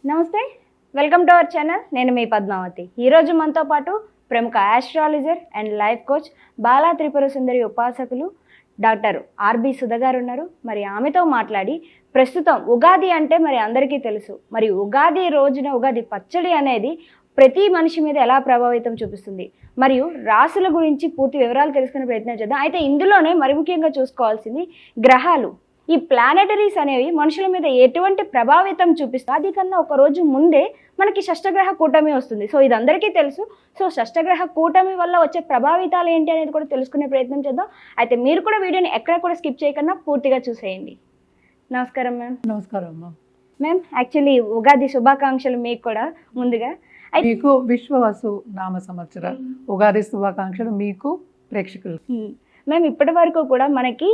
నమస్తే, welcome to our channel. నేను మీ పద్మావతి. ఈరోజు మనతో పాటు ప్రముఖ astrologer and life coach Bala Tripura Sundari ఉపాసకులు డాక్టర్ ఆర్బి సుధ గారు ఉన్నారు. మరి ఆమెతో మాట్లాడి ప్రస్తుతం ఉగాది అంటే మరి అందరికీ తెలుసు. మరి ఉగాది రోజున ఉగాది పచ్చడి అనేది ప్రతి మనిషి మీద ఎలా ప్రభావితం చూపిస్తుంది, మరియు రాసుల గురించి పూర్తి వివరాలు తెలుసుకునే ప్రయత్నం చేద్దాం. అయితే ఇందులోనే మరి ముఖ్యంగా చూసుకోవాల్సింది గ్రహాలు. ఈ ప్లానెటరీస్ అనేవి మనుషుల మీద ఎటువంటి ప్రభావితం చూపిస్తాయి. అది కన్నా ఒక రోజు ముందే మనకి షష్టగ్రహ కూటమి వస్తుంది. సో ఇది అందరికీ తెలుసు. సో షష్టగ్రహ కూటమి వల్ల వచ్చే ప్రభావితాలు ఏంటి అనేది కూడా తెలుసుకునే ప్రయత్నం చేద్దాం. అయితే మీరు కూడా వీడియోని ఎక్కడ కూడా స్కిప్ చేయకుండా పూర్తిగా చూసేయండి. నమస్కారం మ్యామ్. నమస్కారం అమ్మా. మ్యామ్, యాక్చువల్లీ ఉగాది శుభాకాంక్షలు మీకు కూడా ముందుగా. మీకు విశ్వవసు నామ సంవత్సర ఉగాది శుభాకాంక్షలు మీకు ప్రేక్షకులు. మ్యామ్, ఇప్పటి వరకు కూడా మనకి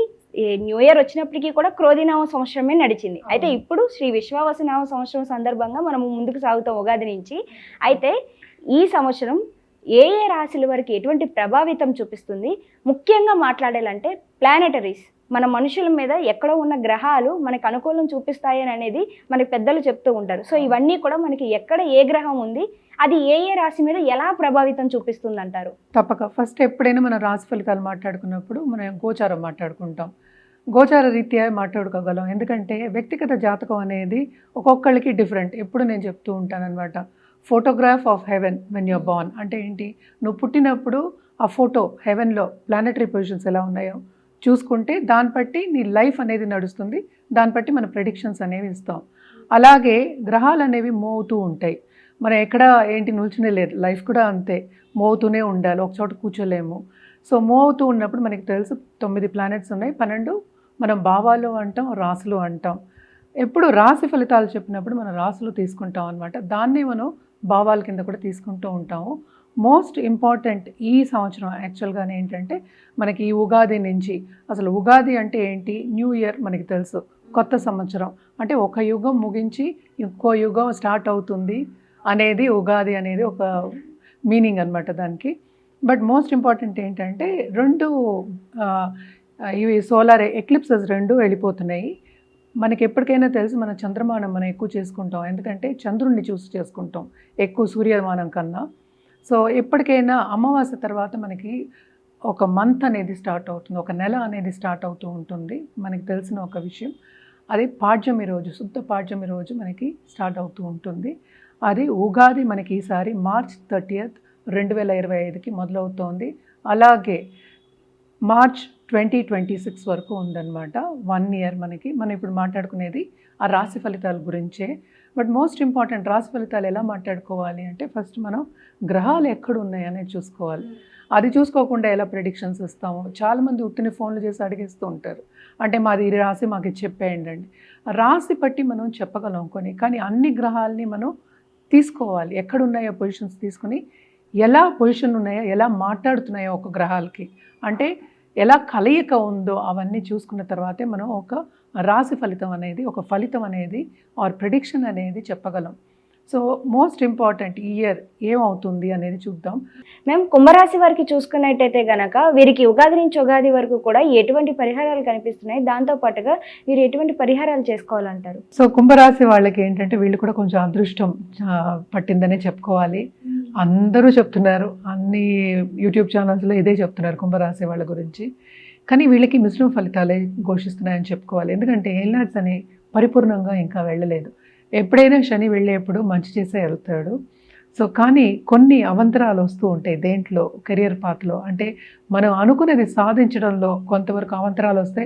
న్యూ ఇయర్ వచ్చినప్పటికీ కూడా క్రోధినామ సంవత్సరమే నడిచింది. అయితే ఇప్పుడు శ్రీ విశ్వావసు నామ సంవత్సరం సందర్భంగా మనం ముందుకు సాగుతాం ఉగాది నుంచి. అయితే ఈ సంవత్సరం ఏ ఏ రాశుల వరకు ఎటువంటి ప్రభావితం చూపిస్తుంది, ముఖ్యంగా మాట్లాడాలంటే ప్లానెటరీస్ మన మనుషుల మీద ఎక్కడో ఉన్న గ్రహాలు మనకు అనుకూలం చూపిస్తాయని అనేది మనకి పెద్దలు చెప్తూ ఉంటారు. సో ఇవన్నీ కూడా మనకి ఎక్కడ ఏ గ్రహం ఉంది, అది ఏ ఏ రాశి మీద ఎలా ప్రభావితం చూపిస్తుంది అంటారు? తప్పక ఫస్ట్ ఎప్పుడైనా మన రాశి ఫలితాలు మాట్లాడుకున్నప్పుడు మనం గోచారం మాట్లాడుకుంటాం. గోచార రీత్యా మాట్లాడుకోగలం. ఎందుకంటే వ్యక్తిగత జాతకం అనేది ఒక్కొక్కరికి డిఫరెంట్. ఎప్పుడు నేను చెప్తూ ఉంటాను అనమాట, photograph of heaven when you're born. అంటే ఏంటి, నువ్వు పుట్టినప్పుడు ఆ ఫోటో హెవెన్లో ప్లానెటరీ పొజిషన్స్ ఎలా ఉన్నాయో చూసుకుంటే దాన్ని బట్టి నీ లైఫ్ అనేది నడుస్తుంది. దాన్ని బట్టి మన ప్రెడిక్షన్స్ అనేవి ఇస్తాం. అలాగే గ్రహాలు అనేవి మూవ్ అవుతూ ఉంటాయి. మనం ఎక్కడ ఏంటి నిల్చునే లేదు, లైఫ్ కూడా అంతే, మూవ్ అవుతూనే ఉండాలి, ఒక చోట కూర్చోలేము. సో మూవ్ అవుతూ ఉన్నప్పుడు మనకి తెలుసు 9 ప్లానెట్స్ ఉన్నాయి, 12 మనం భావాలు అంటాం, రాసులు అంటాం. ఎప్పుడు రాశి ఫలితాలు చెప్పినప్పుడు మనం రాసులు తీసుకుంటాం అనమాట. దాన్ని మనం భావాల కింద కూడా తీసుకుంటూ ఉంటాము. మోస్ట్ ఇంపార్టెంట్ ఈ సంవత్సరం యాక్చువల్గానే ఏంటంటే మనకి ఈ ఉగాది నుంచి, అసలు ఉగాది అంటే ఏంటి, న్యూ ఇయర్ మనకి తెలుసు, కొత్త సంవత్సరం అంటే ఒక యుగం ముగించి ఇంకో యుగం స్టార్ట్ అవుతుంది అనేది ఉగాది అనేది ఒక మీనింగ్ అనమాట దానికి. బట్ మోస్ట్ ఇంపార్టెంట్ ఏంటంటే ఇవి సోలార్ ఎక్లిప్సెస్ 2 వెళ్ళిపోతున్నాయి. మనకి ఎప్పటికైనా తెలుసు మన చంద్రమానం మనం ఎక్కువ చేసుకుంటాం, ఎందుకంటే చంద్రుడిని చూసి చేసుకుంటాం ఎక్కువ సూర్యమానం కన్నా. సో ఎప్పటికైనా అమావాస్య తర్వాత మనకి ఒక మంత్ అనేది స్టార్ట్ అవుతుంది, ఒక నెల అనేది స్టార్ట్ అవుతూ ఉంటుంది. మనకి తెలిసిన ఒక విషయం, అది పాడ్యమి రోజు, శుద్ధ పాడ్యమి రోజు మనకి స్టార్ట్ అవుతూ ఉంటుంది. అది ఉగాది మనకి ఈసారి మార్చ్ 30, 2025కి మొదలవుతోంది. అలాగే మార్చ్ 2026 వరకు ఉందన్నమాట, 1 ఇయర్ మనకి. మనం ఇప్పుడు మాట్లాడుకునేది ఆ రాశి ఫలితాల గురించే. బట్ మోస్ట్ ఇంపార్టెంట్, రాశి ఫలితాలు ఎలా మాట్లాడుకోవాలి అంటే ఫస్ట్ మనం గ్రహాలు ఎక్కడ ఉన్నాయి అనేది చూసుకోవాలి. అది చూసుకోకుండా ఎలా ప్రెడిక్షన్స్ ఇస్తాము. చాలామంది ఉత్తిని ఫోన్లు చేసి అడిగేస్తూ ఉంటారు, అంటే మాది ఈ రాశి మాకు ఇది చెప్పేయండి అండి. రాశి బట్టి మనం చెప్పగలం కొన్ని, కానీ అన్ని గ్రహాలని మనం తీసుకోవాలి, ఎక్కడున్నాయో పొజిషన్స్ తీసుకుని ఎలా పొజిషన్ ఉన్నాయో, ఎలా మాట్లాడుతున్నాయో ఒక గ్రహాలకి, అంటే ఎలా కలయిక ఉందో అవన్నీ చూసుకున్న తర్వాతే మనం ఒక రాశి ఫలితం అనేది, ఒక ఫలితం అనేది ఆర్ ప్రెడిక్షన్ అనేది చెప్పగలం. సో మోస్ట్ ఇంపార్టెంట్ ఈ ఇయర్ ఏమవుతుంది అనేది చూద్దాం. మేము కుంభరాశి వారికి చూసుకున్నట్టయితే గనక వీరికి ఉగాది నుంచి ఉగాది వరకు కూడా ఎటువంటి పరిహారాలు కనిపిస్తున్నాయి, దాంతోపాటుగా వీరు ఎటువంటి పరిహారాలు చేసుకోవాలంటారు? సో కుంభరాశి వాళ్ళకి ఏంటంటే వీళ్ళు కూడా కొంచెం అదృష్టం పట్టిందనే చెప్పుకోవాలి. అందరూ చెప్తున్నారు, అన్ని యూట్యూబ్ ఛానల్స్లో ఇదే చెప్తున్నారు కుంభరాశి వాళ్ళ గురించి. కానీ వీళ్ళకి మిశ్రమ ఫలితాలే ఘోషిస్తున్నాయని చెప్పుకోవాలి. ఎందుకంటే ఏలినాడ్స్ అని పరిపూర్ణంగా ఇంకా వెళ్ళలేదు. ఎప్పుడైనా శని వెళ్ళేప్పుడు మంచి చేసే వెళ్తాడు. సో కానీ కొన్ని అవంతరాలు వస్తూ ఉంటాయి దేంట్లో, కెరియర్ పాత్లో. అంటే మనం అనుకున్నది సాధించడంలో కొంతవరకు అవంతరాలు వస్తే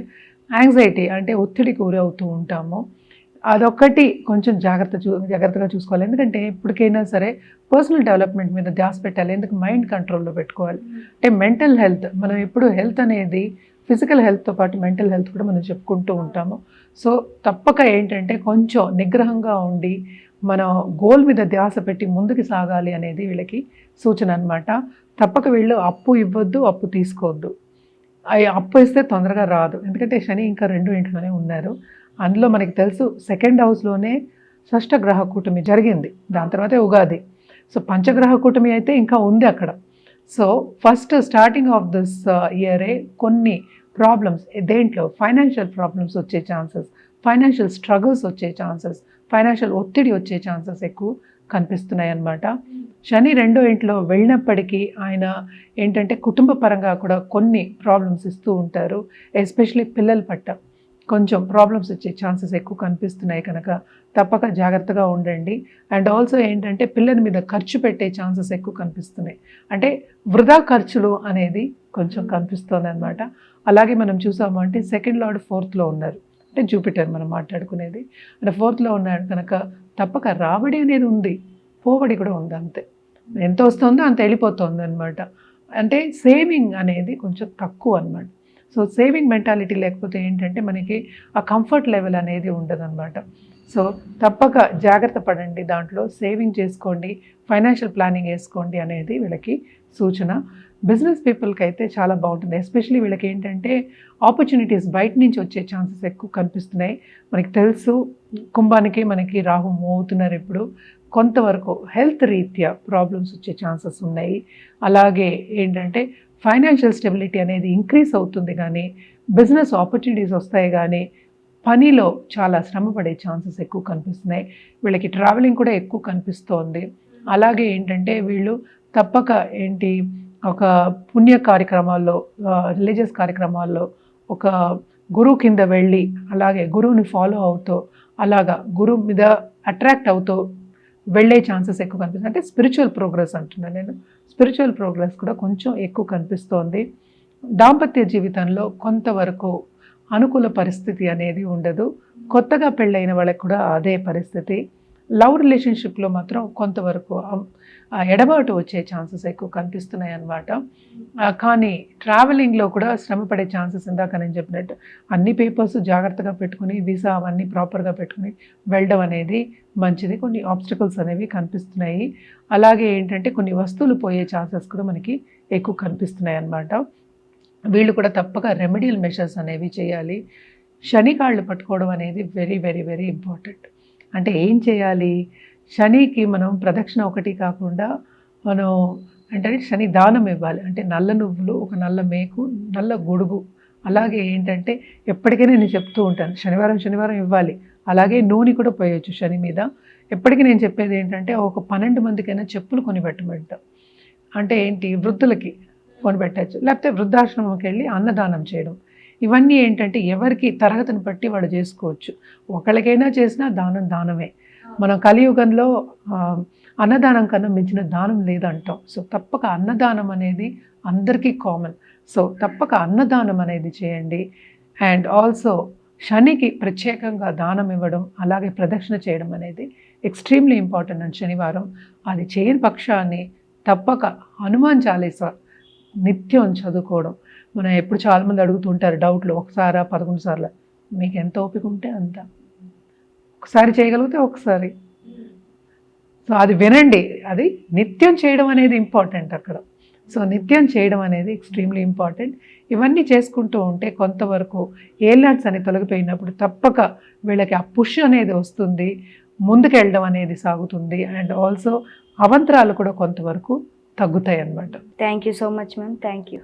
యాంగ్జైటీ అంటే ఒత్తిడికి గురవుతూ ఉంటాము. అదొక్కటి కొంచెం జాగ్రత్తగా చూసుకోవాలి. ఎందుకంటే ఎప్పటికైనా సరే పర్సనల్ డెవలప్మెంట్ మీద ధ్యాస పెట్టాలి. ఎందుకు మైండ్ కంట్రోల్లో పెట్టుకోవాలి. అంటే మెంటల్ హెల్త్, మనం ఎప్పుడు హెల్త్ అనేది ఫిజికల్ హెల్త్తో పాటు మెంటల్ హెల్త్ కూడా మనం చెప్పుకుంటూ ఉంటాము. సో తప్పక ఏంటంటే కొంచెం నిగ్రహంగా ఉండి మనం గోల్ మీద ధ్యాస పెట్టి ముందుకు సాగాలి అనేది వీళ్ళకి సూచన అనమాట. తప్పక వీళ్ళు అప్పు ఇవ్వద్దు, అప్పు తీసుకోవద్దు. అప్పు ఇస్తే తొందరగా రాదు, ఎందుకంటే శని ఇంకా 2 ఇంట్లోనే ఉన్నారు. అందులో మనకి తెలుసు 2nd హౌస్లోనే షష్టగ్రహ కూటమి జరిగింది, దాని తర్వాతే ఉగాది. సో పంచగ్రహ కూటమి అయితే ఇంకా ఉంది అక్కడ. So first starting of this ఇయరే కొన్ని ప్రాబ్లమ్స్, దేంట్లో ఫైనాన్షియల్ ప్రాబ్లమ్స్ వచ్చే ఛాన్సెస్, ఫైనాన్షియల్ స్ట్రగుల్స్ వచ్చే ఛాన్సెస్, ఫైనాన్షియల్ ఒత్తిడి వచ్చే ఛాన్సెస్ ఎక్కువ కనిపిస్తున్నాయి అన్నమాట. శని 2వ ఇంట్లో వెళ్ళినప్పటికీ ఆయన ఏంటంటే కుటుంబ పరంగా కూడా కొన్ని ప్రాబ్లమ్స్ ఇస్తూ ఉంటారు. ఎస్పెషలీ పిల్లల పట్ల కొంచెం ప్రాబ్లమ్స్ వచ్చే ఛాన్సెస్ ఎక్కువ కనిపిస్తున్నాయి కనుక తప్పక జాగ్రత్తగా ఉండండి. అండ్ ఆల్సో ఏంటంటే పిల్లల మీద ఖర్చు పెట్టే ఛాన్సెస్ ఎక్కువ కనిపిస్తున్నాయి. అంటే వృధా ఖర్చులు అనేది కొంచెం కనిపిస్తుంది అనమాట. అలాగే మనం చూసాము అంటే సెకండ్ లార్డ్ 4th ఉన్నారు, అంటే జూపిటర్ మనం మాట్లాడుకునేది. అంటే 4th ఉన్నాడు కనుక తప్పక రాబడి అనేది ఉంది, పోబడి కూడా ఉంది. అంతే, ఎంత వస్తుందో అంత వెళ్ళిపోతుంది అనమాట. అంటే సేవింగ్ అనేది కొంచెం తక్కువ అనమాట. సో సేవింగ్ మెంటాలిటీ లేకపోతే ఏంటంటే మనకి ఆ కంఫర్ట్ లెవెల్ అనేది ఉండదు అనమాట. సో తప్పక జాగ్రత్త పడండి, దాంట్లో సేవింగ్ చేసుకోండి, ఫైనాన్షియల్ ప్లానింగ్ వేసుకోండి అనేది వీళ్ళకి సూచన. బిజినెస్ పీపుల్కి అయితే చాలా బాగుంటుంది. ఎస్పెషలీ వీళ్ళకి ఏంటంటే ఆపర్చునిటీస్ బయట నుంచి వచ్చే ఛాన్సెస్ ఎక్కువ కనిపిస్తున్నాయి. మనకి తెలుసు కుంభానికి మనకి రాహు మూవ్ అవుతున్నారు ఇప్పుడు. కొంతవరకు హెల్త్ రీత్యా ప్రాబ్లమ్స్ వచ్చే ఛాన్సెస్ ఉన్నాయి. అలాగే ఏంటంటే ఫైనాన్షియల్ స్టెబిలిటీ అనేది ఇంక్రీజ్ అవుతుంది, కానీ బిజినెస్ ఆపర్చునిటీస్ వస్తాయి, కానీ పనిలో చాలా శ్రమ పడే ఛాన్సెస్ ఎక్కువ కనిపిస్తున్నాయి. వీళ్ళకి ట్రావెలింగ్ కూడా ఎక్కువ కనిపిస్తోంది. అలాగే ఏంటంటే వీళ్ళు తప్పక ఏంటి ఒక పుణ్య కార్యక్రమాల్లో, రిలీజియస్ కార్యక్రమాల్లో ఒక గురువు కింద వెళ్ళి అలాగే గురువుని ఫాలో అవుతూ అలాగా గురువు మీద అట్రాక్ట్ అవుతూ వెళ్ళే ఛాన్సెస్ ఎక్కువ కనిపిస్తుంది. అంటే స్పిరిచువల్ ప్రోగ్రెస్ అంటున్నాను నేను. స్పిరిచువల్ ప్రోగ్రెస్ కూడా కొంచెం ఎక్కువ కనిపిస్తోంది. దాంపత్య జీవితంలో కొంతవరకు అనుకూల పరిస్థితి అనేది ఉండదు. కొత్తగా పెళ్ళైన వాళ్ళకి కూడా అదే పరిస్థితి. లవ్ రిలేషన్షిప్లో మాత్రం కొంతవరకు ఎడబాటు వచ్చే ఛాన్సెస్ ఎక్కువ కనిపిస్తున్నాయి అన్నమాట. కానీ ట్రావెలింగ్లో కూడా శ్రమ పడే ఛాన్సెస్ ఇందాక నేను చెప్పినట్టు అన్ని పేపర్స్ జాగ్రత్తగా పెట్టుకుని వీసా అవన్నీ ప్రాపర్గా పెట్టుకుని వెళ్ళడం అనేది మంచిది. కొన్ని ఆబ్స్టికల్స్ అనేవి కనిపిస్తున్నాయి. అలాగే ఏంటంటే కొన్ని వస్తువులు పోయే ఛాన్సెస్ కూడా మనకి ఎక్కువ కనిపిస్తున్నాయి అన్నమాట. వీళ్ళు కూడా తప్పక రెమెడియల్ మెషర్స్ అనేవి చేయాలి. శని కాళ్ళు పట్టుకోవడం అనేది వెరీ వెరీ వెరీ ఇంపార్టెంట్. అంటే ఏం చేయాలి? శనికి మనం ప్రదక్షిణ ఒకటి కాకుండా మనం అంటే శని దానం ఇవ్వాలి. అంటే నల్ల నువ్వులు, ఒక నల్ల మేకు, నల్ల గొడుగు. అలాగే ఏంటంటే ఎప్పటికైనా నేను చెప్తూ ఉంటాను, శనివారం ఇవ్వాలి. అలాగే నూనె కూడా పోయొచ్చు శని మీద. ఎప్పటికీ నేను చెప్పేది ఏంటంటే ఒక 12 మందికైనా చెప్పులు కొని పెట్టమంటాం. అంటే ఏంటి, వృద్ధులకి కొనిపెట్టచ్చు, లేకపోతే వృద్ధాశ్రమంకి వెళ్ళి అన్నదానం చేయడం. ఇవన్నీ ఏంటంటే ఎవరికి తరగతిని బట్టి వాడు చేసుకోవచ్చు. ఒకళ్ళకైనా చేసినా దానమే. మనం కలియుగంలో అన్నదానం కన్నా మించిన దానం లేదంటాం. సో తప్పక అన్నదానం అనేది అందరికీ కామన్. సో తప్పక అన్నదానం అనేది చేయండి. అండ్ ఆల్సో శనికి ప్రత్యేకంగా దానం ఇవ్వడం, అలాగే ప్రదక్షిణ చేయడం అనేది ఎక్స్ట్రీమ్లీ ఇంపార్టెంట్ అండి శనివారం. అది చేయని పక్షాన్ని తప్పక హనుమాన్ చాలీసా నిత్యం చదువుకోవడం. మనం ఎప్పుడు చాలామంది అడుగుతుంటారు డౌట్లు, ఒకసారా 11 సార్లు, మీకు ఎంత ఓపిక ఉంటే అంత. ఒకసారి చేయగలిగితే ఒకసారి. సో అది వినండి, అది నిత్యం చేయడం అనేది ఇంపార్టెంట్ అక్కడ. సో నిత్యం చేయడం అనేది ఎక్స్ట్రీమ్లీ ఇంపార్టెంట్. ఇవన్నీ చేసుకుంటూ ఉంటే కొంతవరకు ఏలినాట్స్ అని తొలగిపోయినప్పుడు తప్పక వీళ్ళకి ఆ పుష్ అనేది వస్తుంది, ముందుకెళ్ళడం అనేది సాగుతుంది. అండ్ ఆల్సో అవంతరాలు కూడా కొంతవరకు తగ్గుతాయి అన్నమాట. Thank you so much ma'am. Thank you.